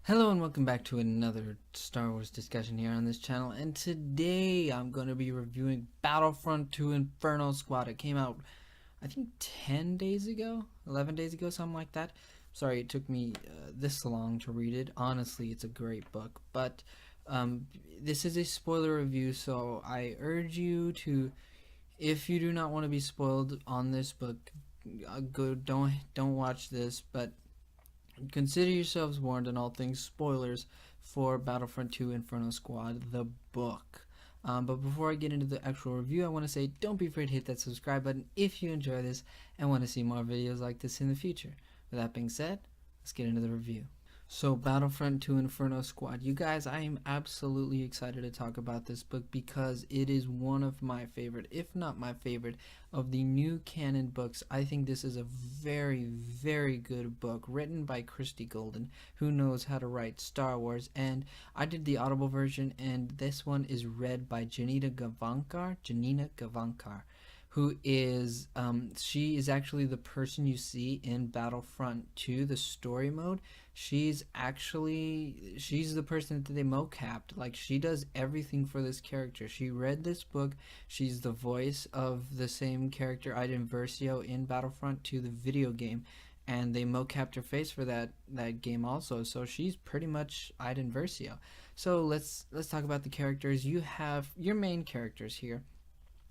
Hello and welcome back to another Star Wars discussion here on this channel, and today I'm going to be reviewing Battlefront 2 Inferno Squad. It came out, I think, 10 days ago, 11 days ago, something like that. Sorry it took me this long to read it. Honestly, it's a great book, but this is a spoiler review, so I urge you to, if you do not want to be spoiled on this book, don't watch this, but consider yourselves warned on all things spoilers for Battlefront 2 Inferno Squad, the book. But before I get into the actual review, I want to say don't be afraid to hit that subscribe button if you enjoy this and want to see more videos like this in the future. With that being said, let's get into the review. So, Battlefront 2 Inferno Squad. You guys, I am absolutely excited to talk about this book because it is one of my favorite, if not my favorite, of the new canon books. I think this is a very, very good book written by Christie Golden, who knows how to write Star Wars. And I did the Audible version, and this one is read by Janina Gavankar, who is, she is actually the person you see in Battlefront 2, the story mode. She's the person that they mocapped. Like, she does everything for this character. She read this book. She's the voice of the same character, Iden Versio, in Battlefront 2, the video game. And they mocapped her face for that game also. So she's pretty much Iden Versio. So let's talk about the characters. You have your main characters here.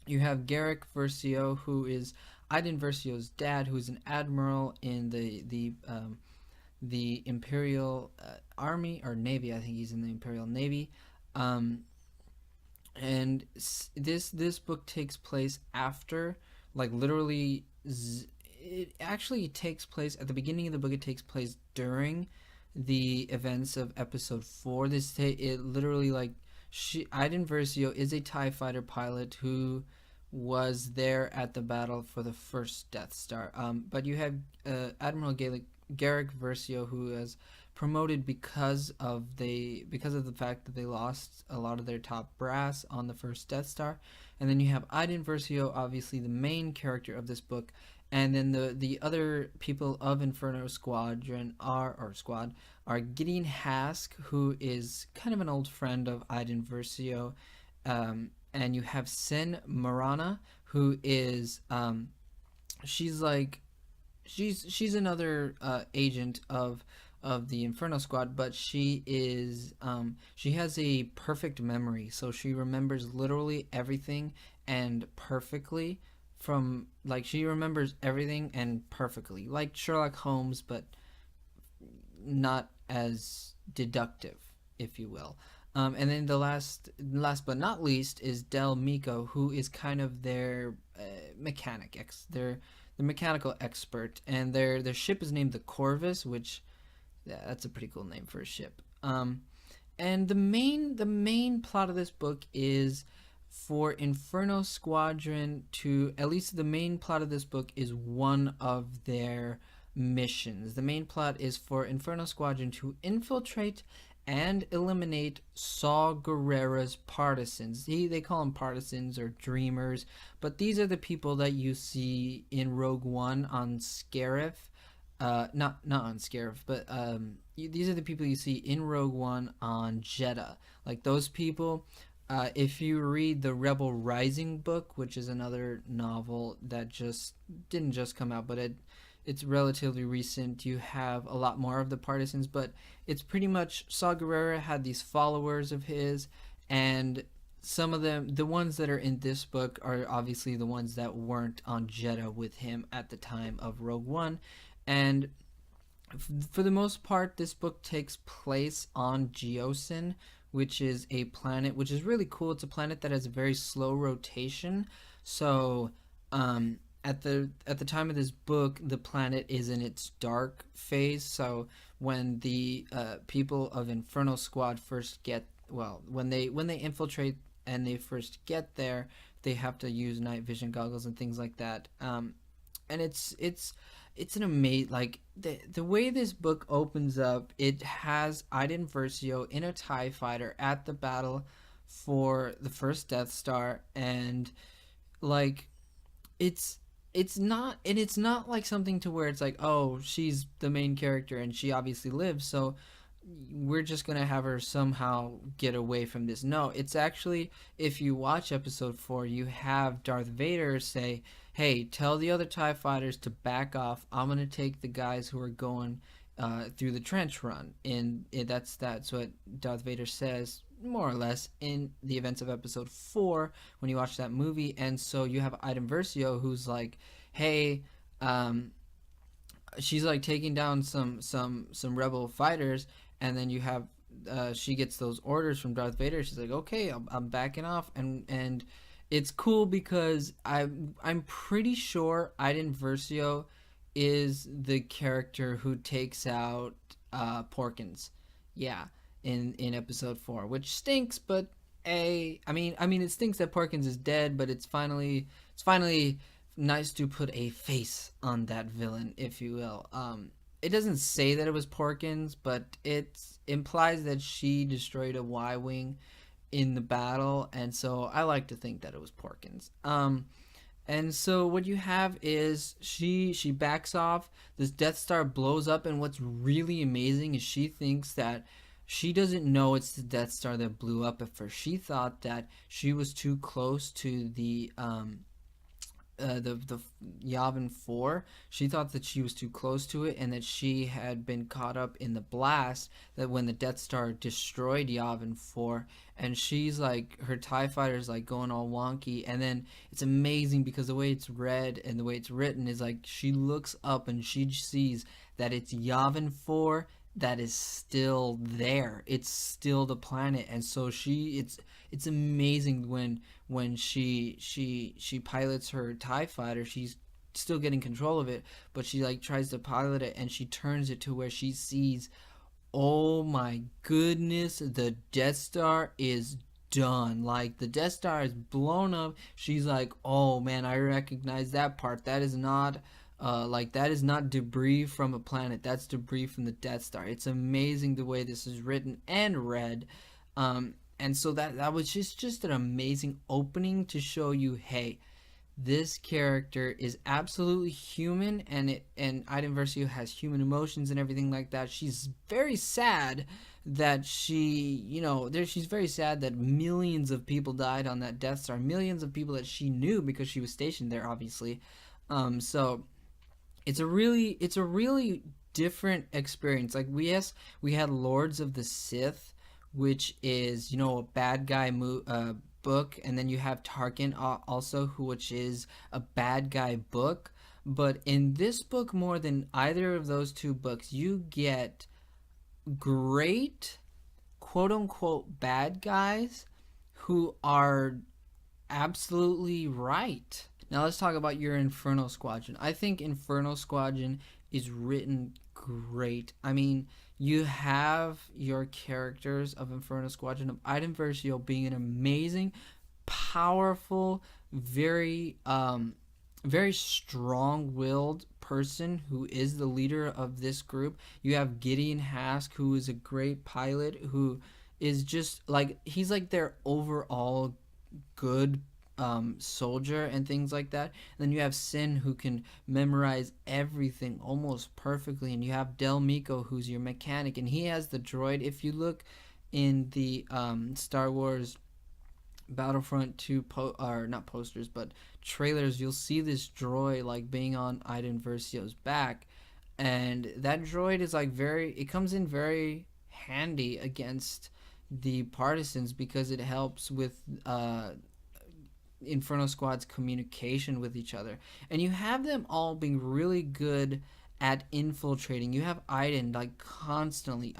You have Garrick Versio, who is Iden Versio's dad, who's an admiral in the Imperial Army or Navy. I think he's in the Imperial Navy. And this book takes place after, like, literally, it actually takes place at the beginning of the book. It takes place during the events of Episode 4. It literally, like, Iden Versio is a TIE fighter pilot who was there at the battle for the first Death Star. But you have Admiral Garrick Versio, who is promoted because of the fact that they lost a lot of their top brass on the first Death Star. And then you have Iden Versio, obviously the main character of this book. And then the other people of Inferno Squad are Gideon Hask, who is kind of an old friend of Iden Versio, and you have Sin Marana, who is she's another agent of the Inferno Squad, but she has a perfect memory, so she remembers literally everything and perfectly. She remembers everything and perfectly, like Sherlock Holmes, but not as deductive, if you will. And then the last but not least is Del Miko, who is kind of their their mechanical expert, and their ship is named the Corvus, which, yeah, that's a pretty cool name for a ship. And the main plot of this book is for Inferno Squadron to, at least the main plot of this book is one of their missions. The main plot is for Inferno Squadron to infiltrate and eliminate Saw Gerrera's partisans. They call them partisans or dreamers, but these are the people that you see in Rogue One on Scarif. Not on Scarif, but these are the people you see in Rogue One on Jeddah. Like, those people. If you read the Rebel Rising book, which is another novel that didn't just come out, but it's relatively recent, you have a lot more of the partisans, but it's pretty much Saw Gerrera had these followers of his, and some of them, the ones that are in this book, are obviously the ones that weren't on Jeddah with him at the time of Rogue One. And for the most part, this book takes place on Geosin, which is a planet which is really cool. It's a planet that has a very slow rotation. So at the time of this book, the planet is in its dark phase. So when the people of Inferno Squad when they infiltrate and they first get there, they have to use night vision goggles and things like that. And it's an amazing, like, the way this book opens up. It has Iden Versio in a TIE fighter at the battle for the first Death Star, and like, it's not like something to where it's like, oh, she's the main character and she obviously lives, so we're just gonna have her somehow get away from this. No, it's actually, if you watch episode 4, you have Darth Vader say, hey, tell the other TIE fighters to back off. I'm gonna take the guys who are going through the trench run. And that's what Darth Vader says, more or less, in the events of episode 4 when you watch that movie. And so you have Iden Versio who's like, hey, um, she's like taking down some rebel fighters, and then you have she gets those orders from Darth Vader. She's like, okay, I'm backing off, and it's cool because I'm pretty sure Iden Versio is the character who takes out Porkins, yeah, in episode 4, which stinks, but I mean it stinks that Porkins is dead, but it's finally nice to put a face on that villain, if you will. It doesn't say that it was Porkins, but it implies that she destroyed a Y wing in the battle, and so I like to think that it was Porkins. And so what you have is she backs off. This Death Star blows up, and what's really amazing is she thinks that she doesn't know it's the Death Star that blew up at first. She thought that she was too close to the Yavin 4. She thought that she was too close to it, and that she had been caught up in the blast that when the Death Star destroyed Yavin 4. And she's like, her TIE fighter's like going all wonky, and then it's amazing because the way it's read and the way it's written is like she looks up and she sees that it's Yavin 4 that is still there. It's still the planet. And so it's amazing when she pilots her TIE fighter. She's still getting control of it, but she like tries to pilot it, and she turns it to where she sees, oh my goodness, the Death Star is done. Like, the Death Star is blown up. She's like, oh man, I recognize that part. That is not that is not debris from a planet. That's debris from the Death Star. It's amazing the way this is written and read. And so that was just an amazing opening to show you, hey, this character is absolutely human, and Iden Versio has human emotions and everything like that. She's very sad that she's very sad that millions of people died on that Death Star, millions of people that she knew because she was stationed there, obviously. So it's a really different experience. Like, we had Lords of the Sith, which is a bad guy book, and then you have Tarkin also, which is a bad guy book. But in this book, more than either of those two books, you get great quote unquote bad guys who are absolutely right. Now let's talk about your Inferno Squadron. I think Inferno Squadron is written great. I mean, you have your characters of Inferno Squadron of Iden Versio being an amazing, powerful, very strong-willed person who is the leader of this group. You have Gideon Hask, who is a great pilot, who is just like, he's like their overall good soldier and things like that. And then you have Sin, who can memorize everything almost perfectly, and you have Del Miko, who's your mechanic, and he has the droid. If you look in the Star Wars Battlefront 2 or not posters but trailers, you'll see this droid like being on Iden Versio's back, and that droid is like it comes in very handy against the partisans because it helps with Inferno Squad's communication with each other. And you have them all being really good at infiltrating. You have Iden like constantly,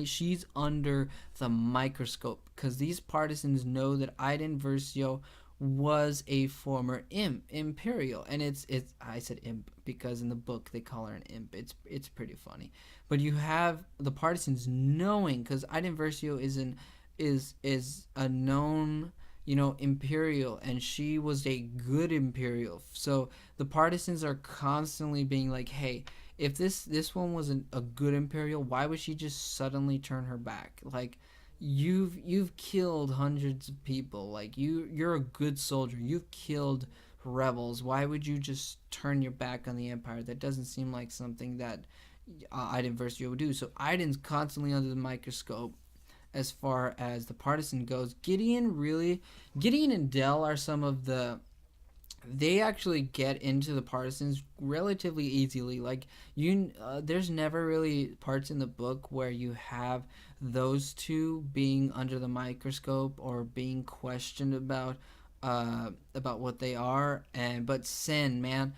she's under the microscope because these partisans know that Iden Versio was a former Imperial. And it's I said imp because in the book they call her an imp. It's pretty funny. But you have the partisans knowing, because Iden Versio is a known Imperial, and she was a good Imperial. So the partisans are constantly being like, hey, if this one wasn't a good Imperial, why would she just suddenly turn her back? Like, you've killed hundreds of people. Like, you're a good soldier. You've killed rebels. Why would you just turn your back on the Empire? That doesn't seem like something that Iden Versio would do. So Iden's constantly under the microscope as far as the partisan goes. Gideon and Dell are some of the, they actually get into the partisans relatively easily. Like there's never really parts in the book where you have those two being under the microscope or being questioned about what they are. And but Sen, man,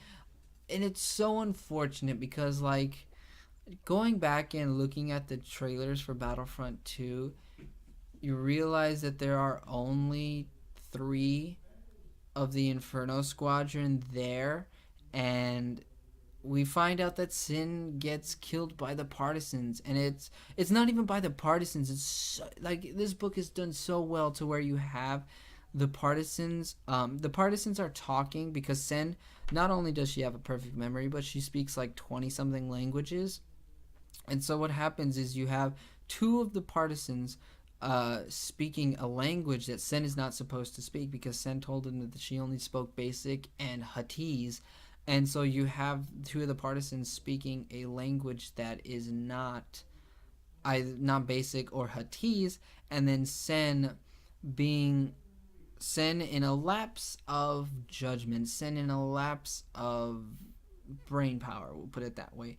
and it's so unfortunate because like going back and looking at the trailers for Battlefront 2, you realize that there are only 3 of the Inferno Squadron there, and we find out that Sin gets killed by the partisans, and it's not even by the partisans. It's so, like this book is done so well to where you have the partisans. The partisans are talking because Sen, not only does she have a perfect memory, but she speaks like 20 something languages. And so what happens is you have 2 of the partisans speaking a language that Sen is not supposed to speak because Sen told him that she only spoke basic and Huttese. And so you have 2 of the partisans speaking a language that is not either not basic or Huttese, and then being Sen in a lapse of judgment, Sen in a lapse of brain power, we'll put it that way,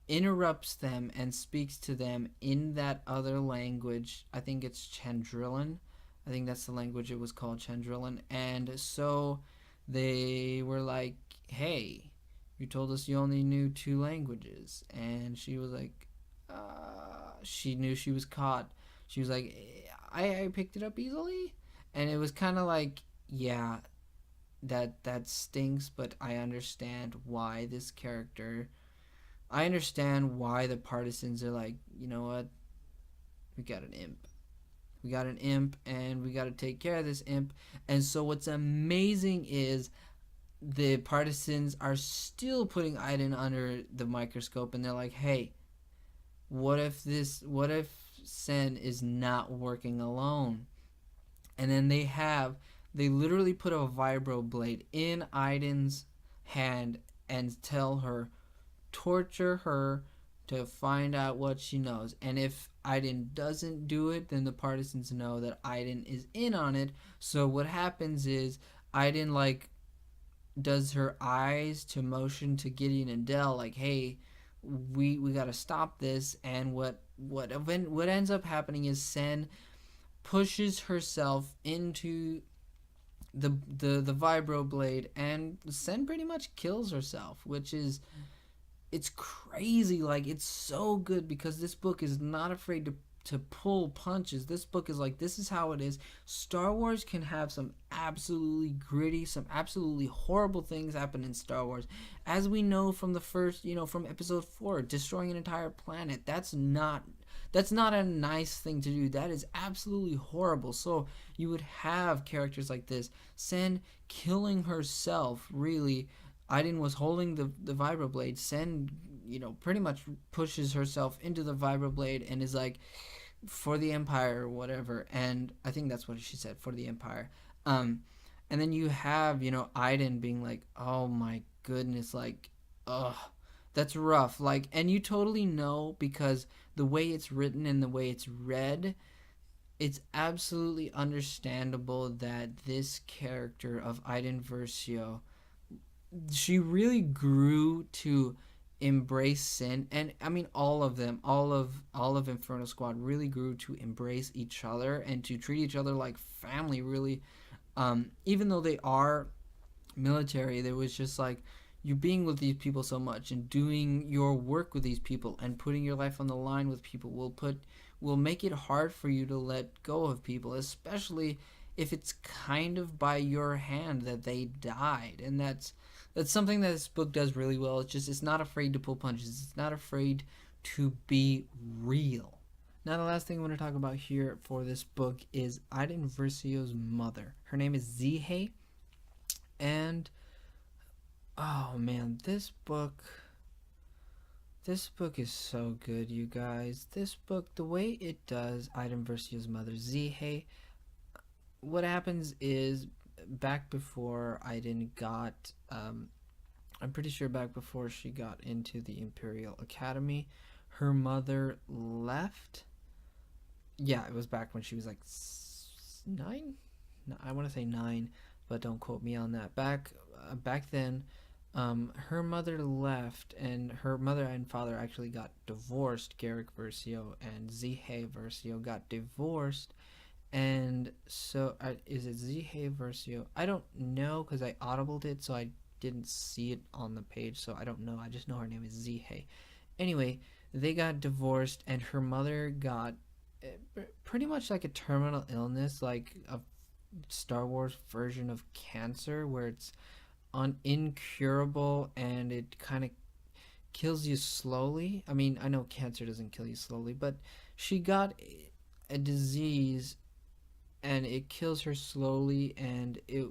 interrupts them and speaks to them in that other language. I think it's Chandrillan. I think that's the language it was called, Chandrillan. And so they were like, hey, you told us you only knew 2 languages. And she was like, she knew she was caught. She was like, I picked it up easily. And it was kind of like, yeah, that stinks, but I understand why this character, I understand why the partisans are like, you know what, we got an imp. We got an imp, and we got to take care of this imp. And so what's amazing is the partisans are still putting Iden under the microscope, and they're like, hey, what if Sen is not working alone? And then they literally put a vibro blade in Iden's hand and tell her, torture her to find out what she knows. And if Iden doesn't do it, then the partisans know that Iden is in on it. So what happens is Iden like does her eyes to motion to Gideon and Dell like, hey, we gotta stop this. And what ends up happening is Sen pushes herself into the vibro blade, and Sen pretty much kills herself, which is, it's crazy. Like, it's so good because this book is not afraid to pull punches. This book is like, this is how it is. Star Wars can have some absolutely gritty, some absolutely horrible things happen in Star Wars, as we know from the first, from episode 4, destroying an entire planet. That's not a nice thing to do. That is absolutely horrible. So you would have characters like this, Sen killing herself. Really, Iden was holding the vibroblade. Sen, pretty much pushes herself into the vibroblade and is like, for the Empire or whatever. And I think that's what she said, for the Empire. And then you have, Iden being like, oh my goodness, like, ugh, that's rough. Like, and you totally know, because the way it's written and the way it's read, it's absolutely understandable that this character of Iden Versio, she really grew to embrace sin. And I mean, all of them, all of Inferno Squad really grew to embrace each other and to treat each other like family, really. Even though they are military, there was just like, you being with these people so much and doing your work with these people and putting your life on the line with people will make it hard for you to let go of people, especially if it's kind of by your hand that they died. And that's something that this book does really well. It's not afraid to pull punches. It's not afraid to be real. Now, the last thing I want to talk about here for this book is Iden Versio's mother. Her name is Zihe. And oh man, this book is so good, you guys. This book, the way it does Iden Versio's mother, Zihe, what happens is, back before Iden got I'm pretty sure back before she got into the Imperial Academy, her mother left. Yeah, it was back when she was like 9. No, I want to say 9, but don't quote me on that. Back then, her mother left, and her mother and father actually got divorced. Garrick Versio and Zihei Versio got divorced, and so is it Zihei Versio? I don't know because I audibled it, so I didn't see it on the page, so I don't know. I just know her name is Zihei. Anyway, they got divorced, and her mother got pretty much like a terminal illness, like a Star Wars version of cancer, where it's incurable and it kind of kills you slowly. I mean, I know cancer doesn't kill you slowly, but she got a disease and it kills her slowly, and it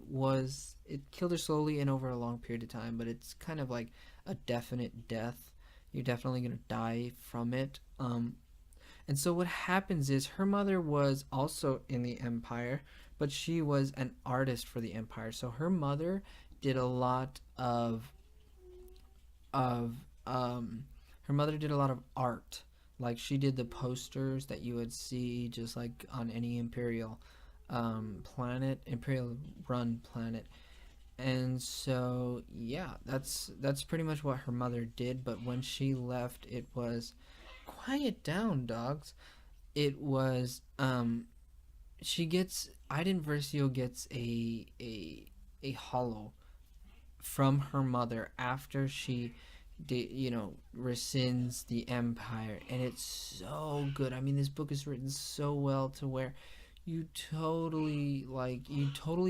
killed her slowly and over a long period of time, but it's kind of like a definite death. You're definitely gonna die from it. And so what happens is her mother was also in the Empire, but she was an artist for the Empire. So her mother did a lot of her mother did a lot of art. Like she did the posters that you would see just like on any Imperial run planet. And so yeah, that's pretty much what her mother did. But when she left, it was quiet down, dogs. It was she gets Iden Versio gets a hollow from her mother after she rescinds the Empire, and it's so good. I mean, this book is written so well to where you totally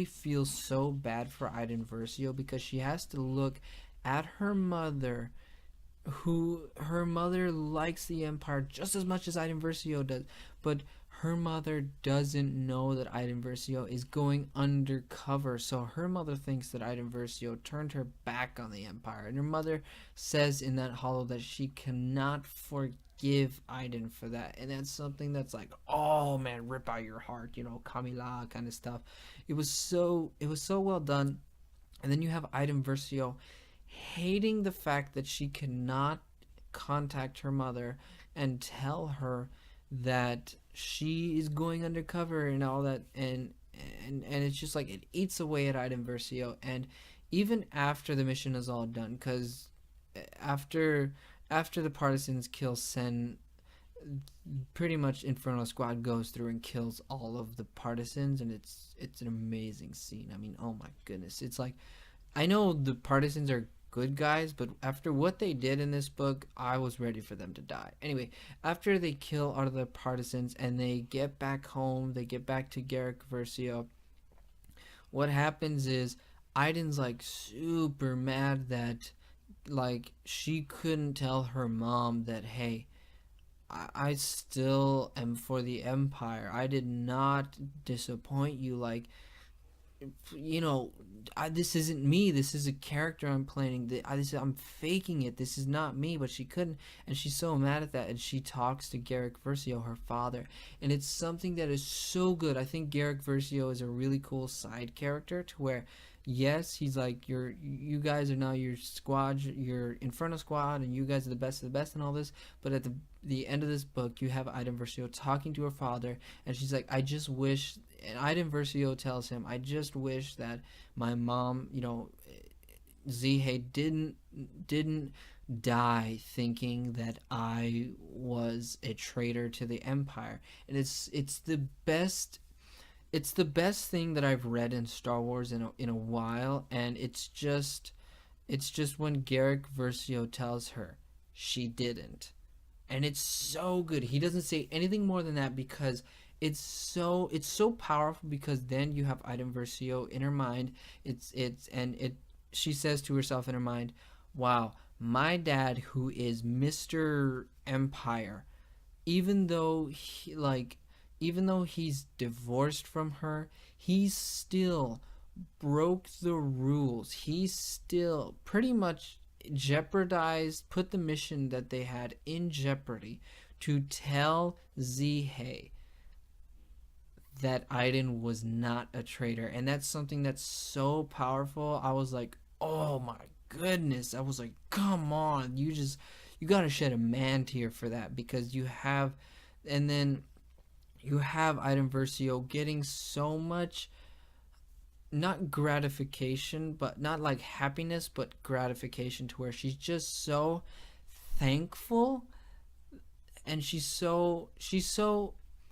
feel so bad for Iden Versio because she has to look at her mother, who her mother likes the Empire just as much as Iden Versio does, but her mother doesn't know that Iden Versio is going undercover. So her mother thinks that Iden Versio turned her back on the Empire, and her mother says in that hollow that she cannot forgive Iden for that, and that's something that's like, oh man, rip out your heart, Kamila kind of stuff. It was so well done. And then you have Iden Versio hating the fact that she cannot contact her mother and tell her that she is going undercover and all that, and it's just like it eats away at Iden Versio. And even after the mission is all done, because after the partisans kill Sen, pretty much Inferno Squad goes through and kills all of the partisans, and it's an amazing scene. I mean, oh my goodness, it's like, I know the partisans are good guys, but after what they did in this book, I was ready for them to die. Anyway, after they kill all of the partisans and they get back home, they get back to Garrick Versio, what happens is Iden's like super mad that like she couldn't tell her mom that, hey, I still am for the Empire. I did not disappoint you. Like, this isn't me. This is a character I'm playing. I'm faking it. This is not me. But she couldn't, and she's so mad at that. And she talks to Garrick Versio, her father, and it's something that is so good. I think Garrick Versio is a really cool side character to where, yes, he's like, you guys are now your squad, your Inferno Squad, and you guys are the best of the best and all this. But at the end of this book, you have Iden Versio talking to her father, and she's like, I just wish. And Iden Versio tells him, I just wish that my mom, Zihei didn't die thinking that I was a traitor to the Empire. And it's the best thing that I've read in Star Wars in a while, and it's just when Garrick Versio tells her she didn't. And it's so good. He doesn't say anything more than that because it's so powerful, because then you have Iden Versio in her mind. She says to herself in her mind, wow, my dad, who is Mr. Empire, even though he's divorced from her, he still broke the rules. He still pretty much put the mission that they had in jeopardy to tell Zihei that Iden was not a traitor. And that's something that's so powerful. I was like, oh my goodness, I was like, come on, you gotta shed a man tear for that, because and then you have Iden Versio getting so much, not gratification, but not like happiness, but gratification, to where she's just so thankful, and she's so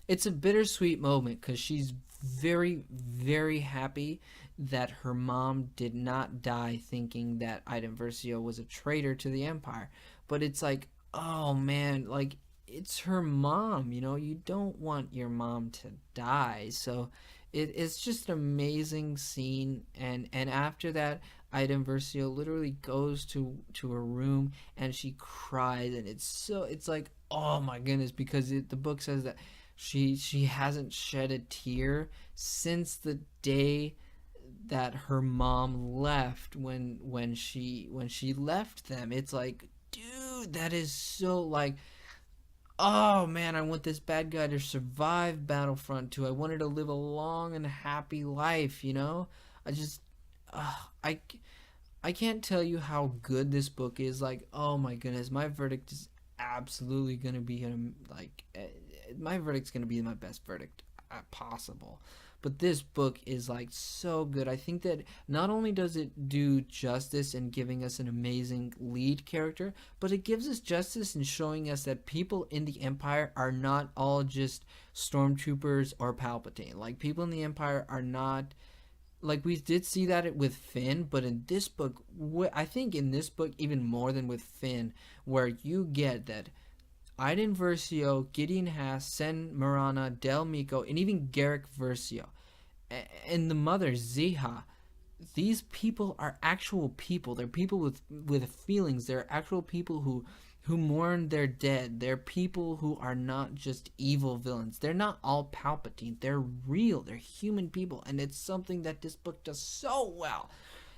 it's a bittersweet moment, because she's very, very happy that her mom did not die thinking that Iden Versio was a traitor to the Empire. But it's like, oh man, like, it's her mom, you don't want your mom to die. So it's just an amazing scene. And after that, Iden Versio literally goes to her room and she cries, and it's like, oh my goodness, because the book says that she hasn't shed a tear since the day that her mom left, when she left them. It's like, dude, that is so, like, oh man, I want this bad guy to survive Battlefront 2. I want her to live a long and happy life, I just, I, I can't tell you how good this book is. Like, oh my goodness, my verdict is absolutely gonna be my verdict's gonna be my best verdict possible. But this book is like so good. I think that not only does it do justice in giving us an amazing lead character, but it gives us justice in showing us that people in the Empire are not all just stormtroopers or Palpatine. Like, people in the Empire are not, like, we did see that with Finn, but in this book, I think in this book even more than with Finn, where you get that Iden Versio, Gideon Haas, Sen Marana, Del Miko, and even Garrick Versio, and the mother Ziha. These people are actual people. They're people with feelings. They're actual people who mourn their dead. They're people who are not just evil villains. They're not all Palpatine. They're real. They're human people, and it's something that this book does so well.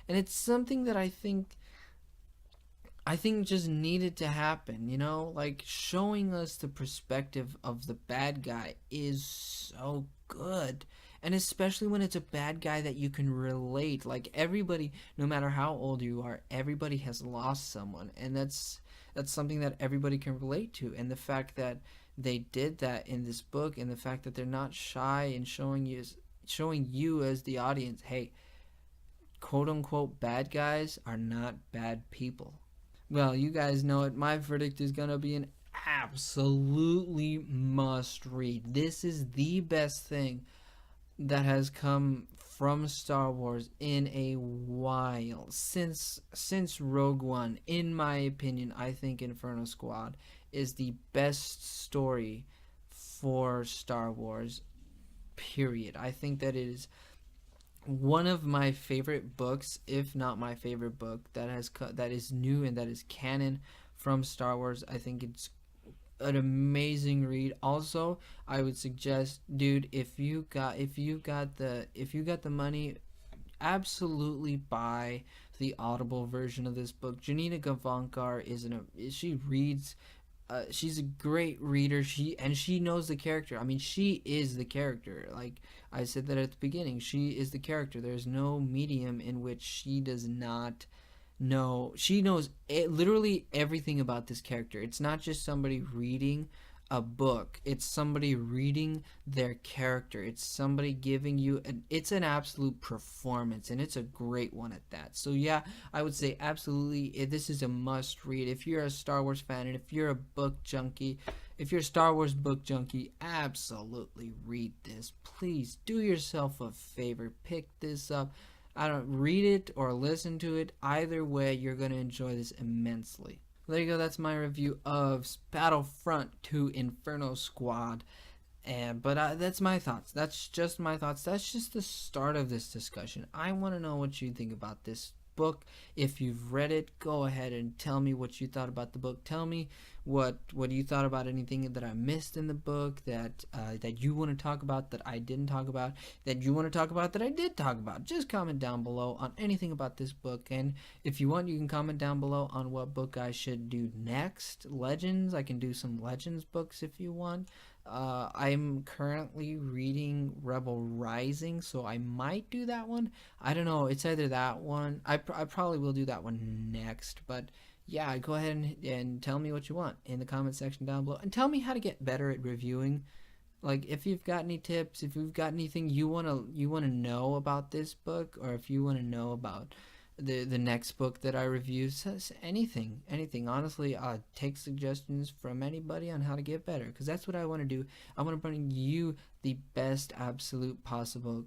And it's something that I think just needed to happen, like, showing us the perspective of the bad guy is so good. And especially when it's a bad guy that you can relate. Like, everybody, no matter how old you are, everybody has lost someone, and that's something that everybody can relate to. And the fact that they did that in this book, and the fact that they're not shy in showing you as the audience, hey, quote unquote bad guys are not bad people. Well, you guys know it. My verdict is going to be an absolutely must read. This is the best thing that has come from Star Wars in a while. Since Rogue One, in my opinion, I think Inferno Squad is the best story for Star Wars, period. I think that it is one of my favorite books, if not my favorite book, that is new and that is canon from Star Wars. I think it's an amazing read. Also, I would suggest, dude, if you got the money, absolutely buy the Audible version of this book. Janina Gavankar she reads. She's a great reader. She knows the character. I mean, she is the character. Like I said that at the beginning, she is the character. There's no medium in which she does not know. She knows literally everything about this character. It's not just somebody reading a book. It's somebody reading their character. It's somebody giving you it's an absolute performance, and it's a great one at that. So yeah, I would say absolutely this is a must read. If you're a Star Wars fan, and if you're a book junkie, if you're a Star Wars book junkie, absolutely read this. Please do yourself a favor. Pick this up. I don't read it or listen to it. Either way, you're going to enjoy this immensely. There you go. That's my review of Battlefront 2 Inferno Squad. But that's my thoughts. That's just my thoughts. That's just the start of this discussion. I want to know what you think about this book. If you've read it, go ahead and tell me what you thought about the book. Tell me what you thought about anything that I missed in the book, that you want to talk about that I didn't talk about, that you want to talk about that I did talk about. Just comment down below on anything about this book. And if you want, you can comment down below on what book I should do next. Legends, I can do some Legends books if you want. I'm currently reading Rebel Rising, so I might do that one. I don't know. It's either that one. I probably will do that one next. But yeah, go ahead and tell me what you want in the comment section down below, and tell me how to get better at reviewing. Like if you've got any tips, if you've got anything you wanna know about this book, or if you wanna know about the next book that I review, says anything. Honestly, take suggestions from anybody on how to get better, because that's what I want to do. I want to bring you the best absolute possible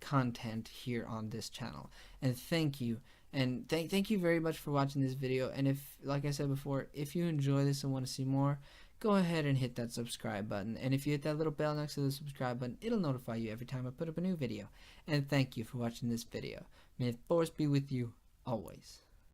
content here on this channel. And thank you. And thank you very much for watching this video. And if, like I said before, if you enjoy this and want to see more, go ahead and hit that subscribe button. And if you hit that little bell next to the subscribe button, it'll notify you every time I put up a new video. And thank you for watching this video. May the force be with you always.